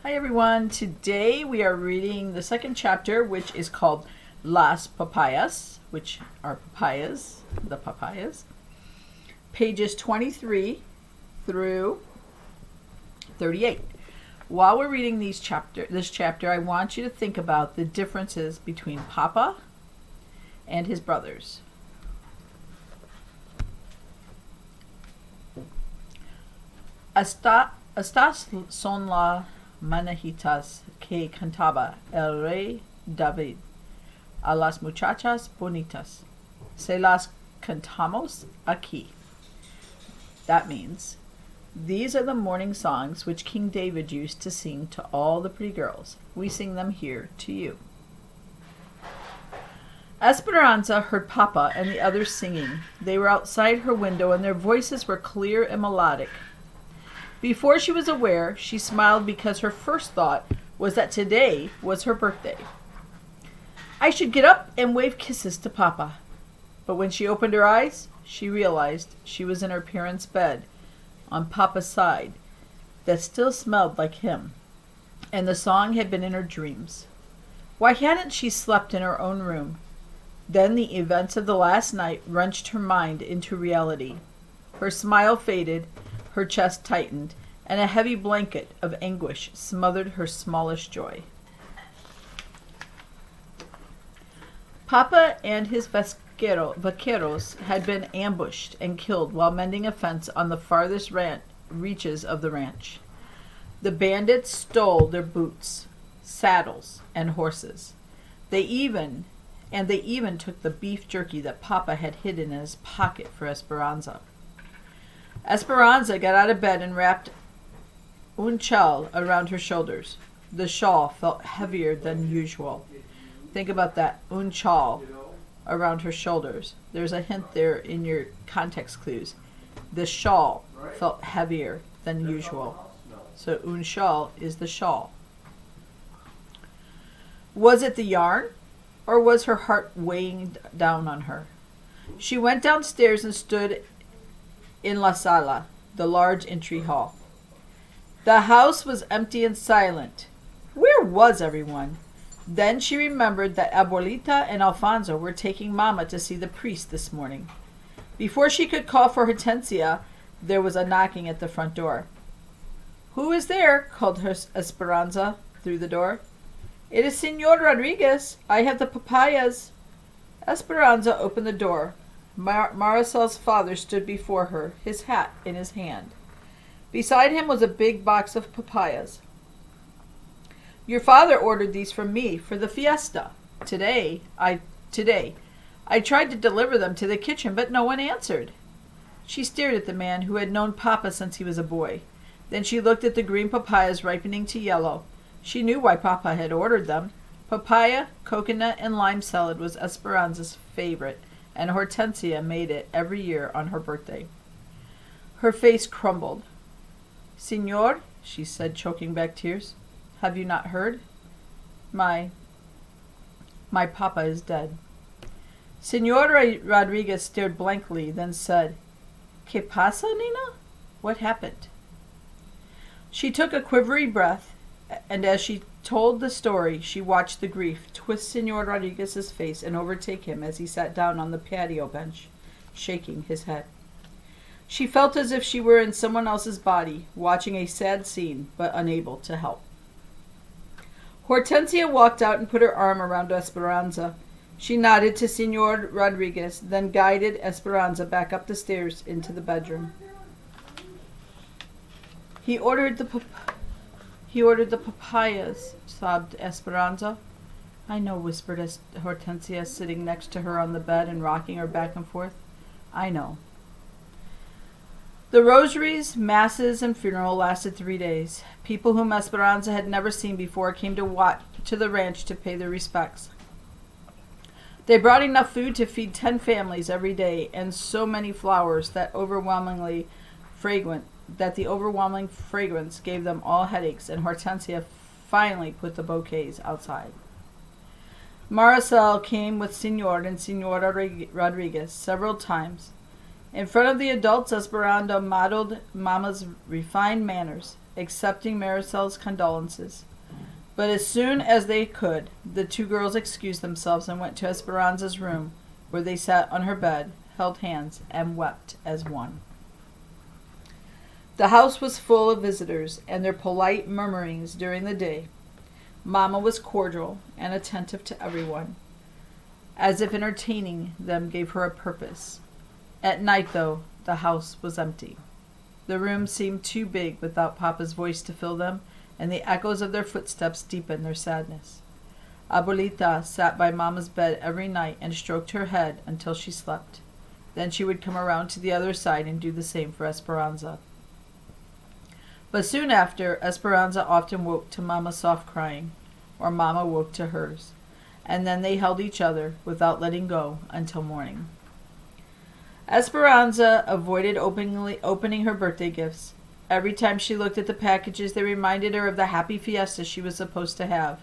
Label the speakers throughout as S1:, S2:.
S1: Hi everyone. Today we are reading the second chapter, which is called Las Papayas, which are papayas, the papayas. Pages 23 through 38. While we're reading this chapter, I want you to think about the differences between Papa and his brothers. Estas son las manejitas que cantaba el rey David a las muchachas bonitas. Se las cantamos aquí. That means, these are the morning songs which King David used to sing to all the pretty girls. We sing them here to you. Esperanza heard Papa and the others singing. They were outside her window and their voices were clear and melodic. Before she was aware, she smiled because her first thought was that today was her birthday. I should get up and wave kisses to Papa. But when she opened her eyes, she realized she was in her parents' bed, on Papa's side, that still smelled like him, and the song had been in her dreams. Why hadn't she slept in her own room? Then the events of the last night wrenched her mind into reality. Her smile faded, her chest tightened, and a heavy blanket of anguish smothered her smallest joy. Papa and his vaqueros had been ambushed and killed while mending a fence on the farthest reaches of the ranch. The bandits stole their boots, saddles, and horses. They even took the beef jerky that Papa had hidden in his pocket for Esperanza. Esperanza got out of bed and wrapped Unchal around her shoulders. The shawl felt heavier than usual. Think about that, Unchal around her shoulders. There's a hint there in your context clues. The shawl felt heavier than usual. So Unchal is the shawl. Was it the yarn, or was her heart weighing down on her? She went downstairs and stood in La Sala, the large entry hall. The house was empty and silent. Where was everyone? Then she remembered that Abuelita and Alfonso were taking Mama to see the priest this morning. Before she could call for Hortensia, there was a knocking at the front door. Who is there? Called her Esperanza through the door. It is Senor Rodriguez. I have the papayas. Esperanza opened the door. Maricel's father stood before her, his hat in his hand. Beside him was a big box of papayas. Your father ordered these from me for the fiesta. Today. I tried to deliver them to the kitchen, but no one answered. She stared at the man who had known Papa since he was a boy. Then she looked at the green papayas ripening to yellow. She knew why Papa had ordered them. Papaya, coconut, and lime salad was Esperanza's favorite, and Hortensia made it every year on her birthday. Her face crumbled. Senor, she said, choking back tears, have you not heard? My Papa is dead. Senor Rodriguez stared blankly, then said, ¿Qué pasa, Nina? What happened? She took a quivering breath, and as she told the story, she watched the grief twist Senor Rodriguez's face and overtake him as he sat down on the patio bench, shaking his head. She felt as if she were in someone else's body, watching a sad scene, but unable to help. Hortensia walked out and put her arm around Esperanza. She nodded to Senor Rodriguez, then guided Esperanza back up the stairs into the bedroom. He ordered the papayas, sobbed Esperanza. I know, whispered Hortensia, sitting next to her on the bed and rocking her back and forth. I know. The rosaries, masses, and funeral lasted 3 days. People whom Esperanza had never seen before came to the ranch to pay their respects. They brought enough food to feed 10 families every day, and so many flowers that the overwhelming fragrance gave them all headaches, and Hortensia finally put the bouquets outside. Maricel came with Senor and Senora Rodriguez several times. In front of the adults, Esperanza modeled Mama's refined manners. accepting Maricel's condolences. But as soon as they could, the two girls excused themselves and went to Esperanza's room, where they sat on her bed, held hands, and wept as one. The house was full of visitors, and their polite murmurings during the day. Mama was cordial and attentive to everyone, as if entertaining them gave her a purpose. At night, though, the house was empty. The rooms seemed too big without Papa's voice to fill them, and the echoes of their footsteps deepened their sadness. Abuelita sat by Mama's bed every night and stroked her head until she slept. Then she would come around to the other side and do the same for Esperanza. But soon after, Esperanza often woke to Mama's soft crying, or Mama woke to hers, and then they held each other without letting go until morning. Esperanza avoided opening her birthday gifts. Every time she looked at the packages, they reminded her of the happy fiesta she was supposed to have.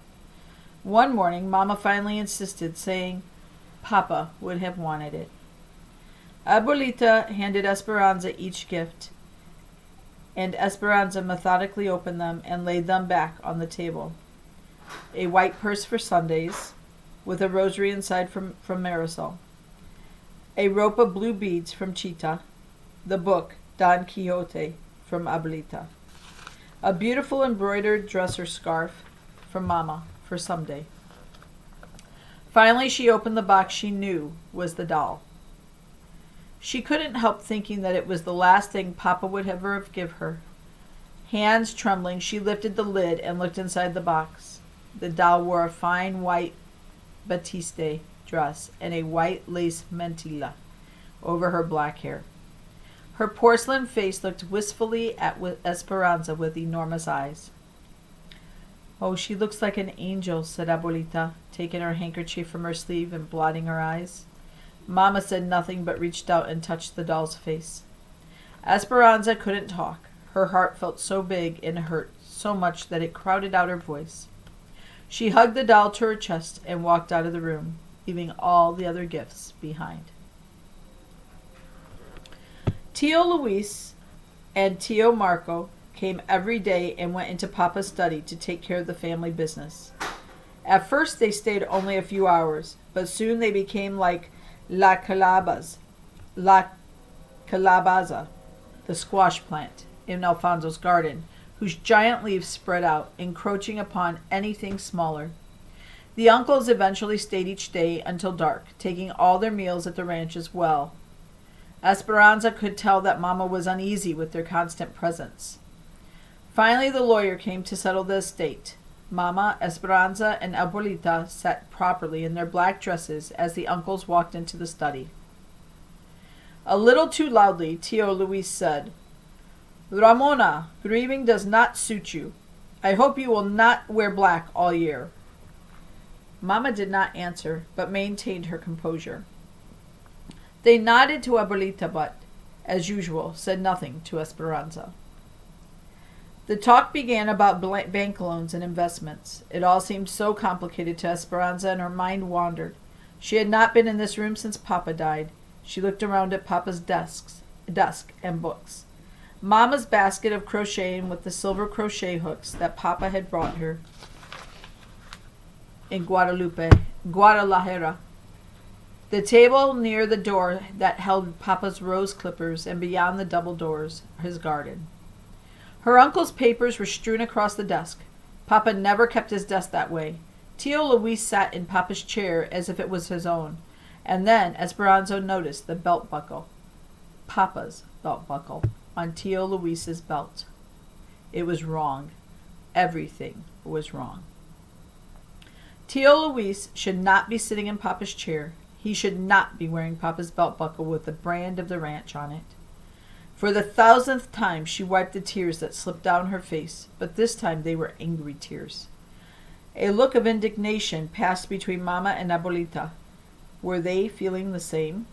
S1: One morning, Mama finally insisted, saying Papa would have wanted it. Abuelita handed Esperanza each gift, and Esperanza methodically opened them and laid them back on the table. A white purse for Sundays, with a rosary inside from Marisol. A rope of blue beads from Chita. The book, Don Quixote, from Abuelita. A beautiful embroidered dress or scarf from Mama for someday. Finally, she opened the box she knew was the doll. She couldn't help thinking that it was the last thing Papa would ever give her. Hands trembling, she lifted the lid and looked inside the box. The doll wore a fine white batiste dress and a white lace mantilla over her black hair. Her porcelain face looked wistfully at Esperanza with enormous eyes. "Oh, she looks like an angel," said Abuelita, taking her handkerchief from her sleeve and blotting her eyes. Mama said nothing but reached out and touched the doll's face. Esperanza couldn't talk. Her heart felt so big and hurt so much that it crowded out her voice. She hugged the doll to her chest and walked out of the room, leaving all the other gifts behind. Tio Luis and Tio Marco came every day and went into Papa's study to take care of the family business. At first they stayed only a few hours, but soon they became like La Calabaza, the squash plant in Alfonso's garden, whose giant leaves spread out, encroaching upon anything smaller. The uncles eventually stayed each day until dark, taking all their meals at the ranch as well. Esperanza could tell that Mama was uneasy with their constant presence. Finally, the lawyer came to settle the estate. Mama, Esperanza, and Abuelita sat properly in their black dresses as the uncles walked into the study. A little too loudly, Tio Luis said, "Ramona, grieving does not suit you. I hope you will not wear black all year." Mama did not answer, but maintained her composure. They nodded to Abuelita, but, as usual, said nothing to Esperanza. The talk began about bank loans and investments. It all seemed so complicated to Esperanza, and her mind wandered. She had not been in this room since Papa died. She looked around at Papa's desk and books. Mama's basket of crocheting with the silver crochet hooks that Papa had brought her in Guadalajara. The table near the door that held Papa's rose clippers, and beyond the double doors, his garden. Her uncle's papers were strewn across the desk. Papa never kept his desk that way. Tio Luis sat in Papa's chair as if it was his own. And then Esperanza noticed the belt buckle, Papa's belt buckle, on Tio Luis's belt. It was wrong. Everything was wrong. Tio Luis should not be sitting in Papa's chair. He should not be wearing Papa's belt buckle with the brand of the ranch on it. For the 1,000th time she wiped the tears that slipped down her face, but this time they were angry tears. A look of indignation passed between Mama and Abuelita. Were they feeling the same?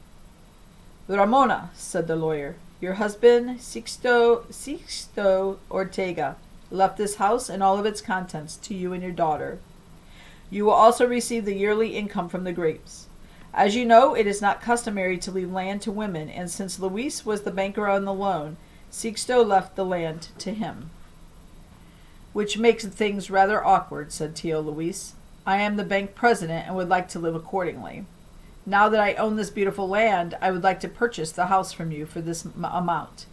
S1: "Ramona," said the lawyer, "your husband, Sixto Ortega, left this house and all of its contents to you and your daughter. You will also receive the yearly income from the grapes. As you know, it is not customary to leave land to women, and since Luis was the banker on the loan, Sixto left the land to him." which makes things rather awkward, said Tio Luis. I am the bank president and would like to live accordingly. Now that I own this beautiful land, I would like to purchase the house from you for this amount.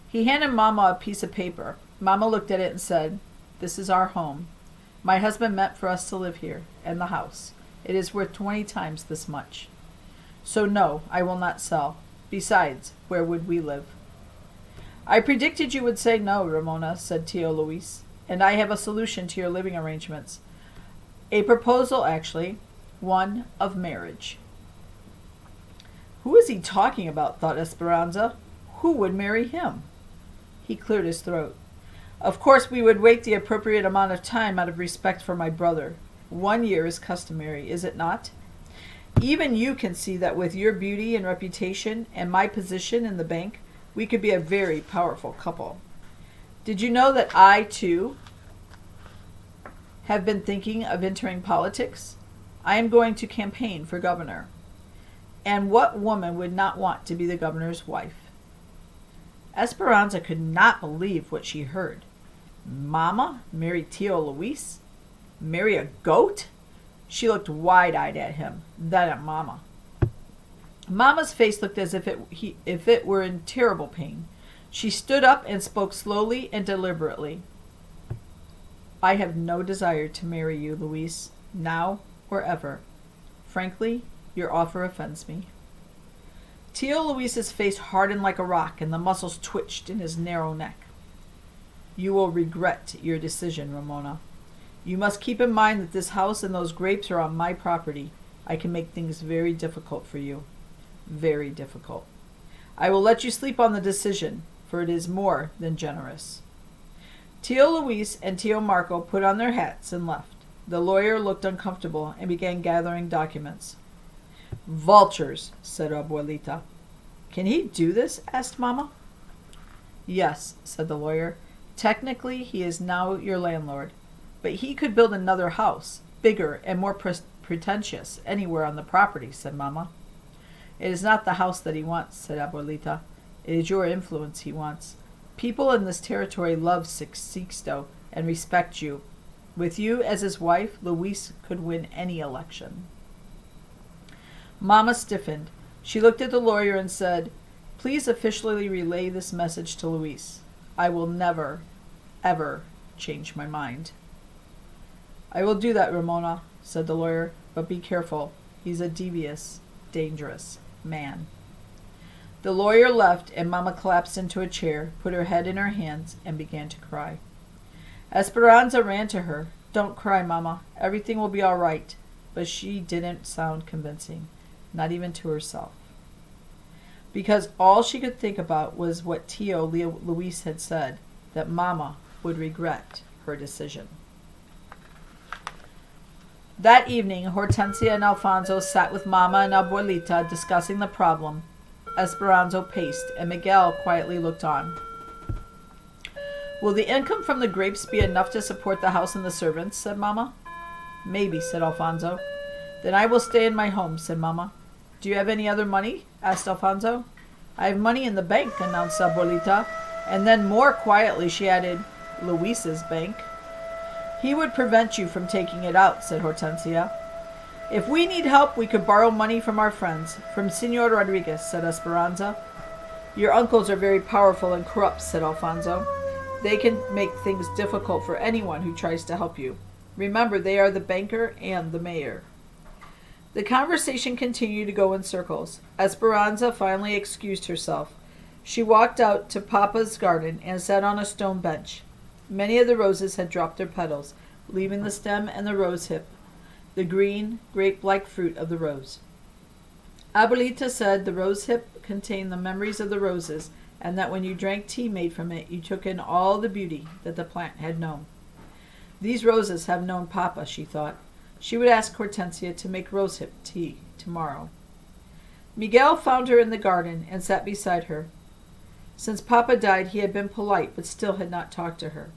S1: He handed Mama a piece of paper. Mama looked at it and said, "This is our home. My husband meant for us to live here, and the house. It is worth 20 times this much. So no, I will not sell. Besides, where would we live?" "I predicted you would say no, Ramona," said Tio Luis, "and I have a solution to your living arrangements. A proposal, actually, one of marriage." Who is he talking about, thought Esperanza. Who would marry him? He cleared his throat. "Of course we would wait the appropriate amount of time out of respect for my brother. 1 year is customary, is it not? Even you can see that with your beauty and reputation and my position in the bank, we could be a very powerful couple. Did you know that I, too, have been thinking of entering politics? I am going to campaign for governor. And what woman would not want to be the governor's wife?" Esperanza could not believe what she heard. Mama marry Tio Luis? Marry a goat? She looked wide-eyed at him, then at Mama. Mama's face looked as if it were in terrible pain. She stood up and spoke slowly and deliberately. "I have no desire to marry you, Luis, now or ever. Frankly, your offer offends me." Tio Luis's face hardened like a rock, and the muscles twitched in his narrow neck. "You will regret your decision, Ramona. You must keep in mind that this house and those grapes are on my property. I can make things very difficult for you. Very difficult. I will let you sleep on the decision, for it is more than generous." Tio Luis and Tio Marco put on their hats and left. The lawyer looked uncomfortable and began gathering documents. "Vultures," said Abuelita. "Can he do this?" asked Mama. "Yes," said the lawyer. "Technically, he is now your landlord, but he could build another house, bigger and more pretentious, anywhere on the property," said Mama. "It is not the house that he wants," said Abuelita. "It is your influence he wants. People in this territory love Sixto and respect you. With you as his wife, Luis could win any election." Mama stiffened. She looked at the lawyer and said, "Please officially relay this message to Luis. I will never, ever change my mind." "I will do that, Ramona," said the lawyer, "but be careful. He's a devious, dangerous man." The lawyer left, and Mama collapsed into a chair, put her head in her hands, and began to cry. Esperanza ran to her. "Don't cry, Mama. Everything will be all right." But she didn't sound convincing, not even to herself, because all she could think about was what Tio Luis had said, that Mama would regret her decision. That evening, Hortensia and Alfonso sat with Mama and Abuelita discussing the problem. Esperanza paced, and Miguel quietly looked on. "Will the income from the grapes be enough to support the house and the servants?" said Mama. "Maybe," said Alfonso. "Then I will stay in my home," said Mama. "Do you have any other money?" asked Alfonso. "I have money in the bank," announced Abuelita, and then more quietly she added, "Luis's bank." "He would prevent you from taking it out," said Hortensia. "If we need help, we could borrow money from our friends, from Senor Rodriguez," said Esperanza. "Your uncles are very powerful and corrupt," said Alfonso. "They can make things difficult for anyone who tries to help you. Remember, they are the banker and the mayor." The conversation continued to go in circles. Esperanza finally excused herself. She walked out to Papa's garden and sat on a stone bench. Many of the roses had dropped their petals, leaving the stem and the rose hip, the green, grape-like fruit of the rose. Abuelita said the rose hip contained the memories of the roses, and that when you drank tea made from it, you took in all the beauty that the plant had known. These roses have known Papa, she thought. She would ask Hortensia to make rosehip tea tomorrow. Miguel found her in the garden and sat beside her. Since Papa died, he had been polite, but still had not talked to her.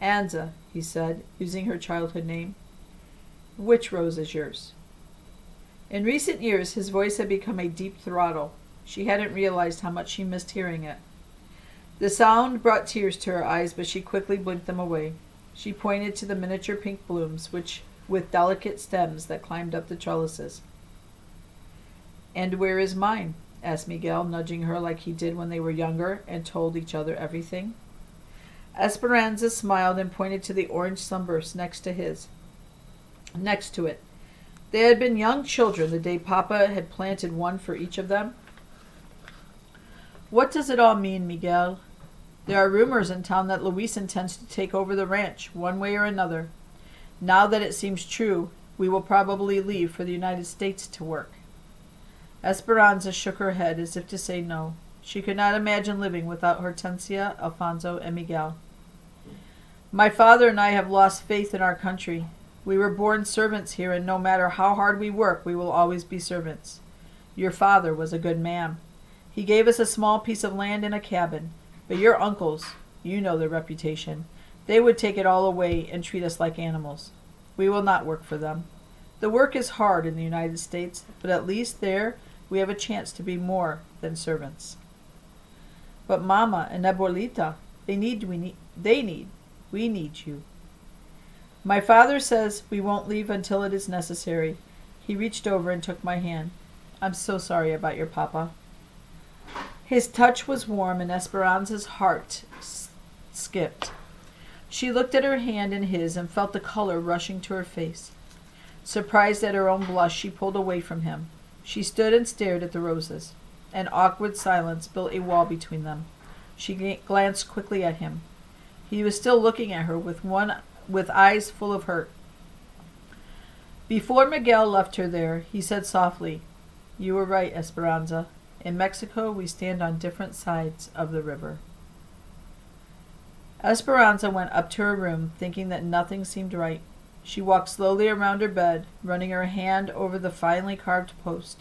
S1: "Anza," he said, using her childhood name. "Which rose is yours?" In recent years, his voice had become a deep throttle. She hadn't realized how much she missed hearing it. The sound brought tears to her eyes, but she quickly blinked them away. She pointed to the miniature pink blooms, with delicate stems that climbed up the trellises. "And where is mine?" asked Miguel, nudging her like he did when they were younger and told each other everything. Esperanza smiled and pointed to the orange sunburst next to it. They had been young children the day Papa had planted one for each of them. "What does it all mean, Miguel?" "There are rumors in town that Luis intends to take over the ranch, one way or another. Now that it seems true, we will probably leave for the United States to work." Esperanza shook her head as if to say no. She could not imagine living without Hortensia, Alfonso, and Miguel. "My father and I have lost faith in our country. We were born servants here, and no matter how hard we work, we will always be servants. Your father was a good man. He gave us a small piece of land and a cabin, but your uncles, you know their reputation, they would take it all away and treat us like animals. We will not work for them. The work is hard in the United States, but at least there we have a chance to be more than servants." "But Mama and Abuelita, we need you." "My father says we won't leave until it is necessary." He reached over and took my hand. "I'm so sorry about your papa." His touch was warm, and Esperanza's heart skipped. She looked at her hand in his and felt the color rushing to her face. Surprised at her own blush, she pulled away from him. She stood and stared at the roses. An awkward silence built a wall between them. She glanced quickly at him. He was still looking at her with eyes full of hurt. Before Miguel left her there, he said softly, "You were right, Esperanza. In Mexico, we stand on different sides of the river." Esperanza went up to her room, thinking that nothing seemed right. She walked slowly around her bed, running her hand over the finely carved post.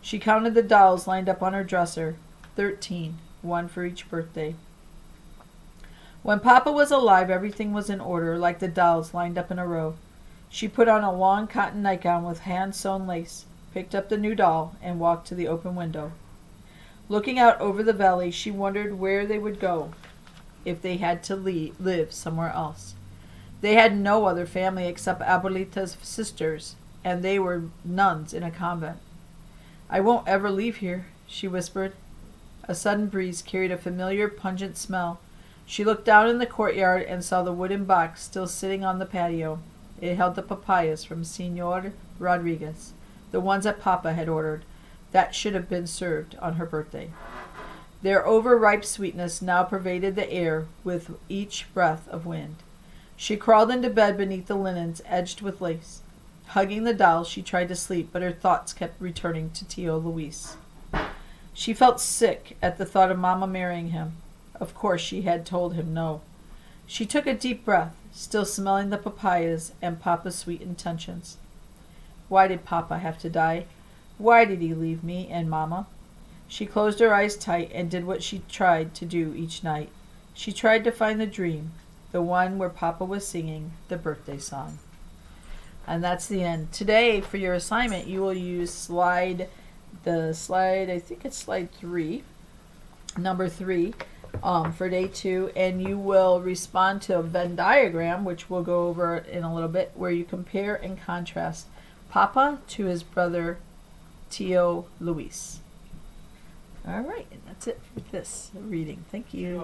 S1: She counted the dolls lined up on her dresser, 13, one for each birthday. When Papa was alive, everything was in order, like the dolls lined up in a row. She put on a long cotton nightgown with hand-sewn lace, picked up the new doll, and walked to the open window. Looking out over the valley, she wondered where they would go if they had to live somewhere else. They had no other family except Abuelita's sisters, and they were nuns in a convent. "I won't ever leave here," she whispered. A sudden breeze carried a familiar, pungent smell. She looked down in the courtyard and saw the wooden box still sitting on the patio. It held the papayas from Señor Rodriguez, the ones that Papa had ordered, that should have been served on her birthday. Their overripe sweetness now pervaded the air with each breath of wind. She crawled into bed beneath the linens edged with lace. Hugging the doll, she tried to sleep, but her thoughts kept returning to Tío Luis. She felt sick at the thought of Mama marrying him. Of course she had told him no. She took a deep breath, still smelling the papayas and Papa's sweet intentions. Why did Papa have to die? Why did he leave me and Mama? She closed her eyes tight and did what she tried to do each night. She tried to find the dream, the one where Papa was singing the birthday song. And that's the end. Today, for your assignment, you will use I think it's slide 3, number 3, for day 2, and you will respond to a Venn diagram, which we'll go over in a little bit, where you compare and contrast Papa to his brother Tío Luis. All right, and that's it for this reading. Thank you.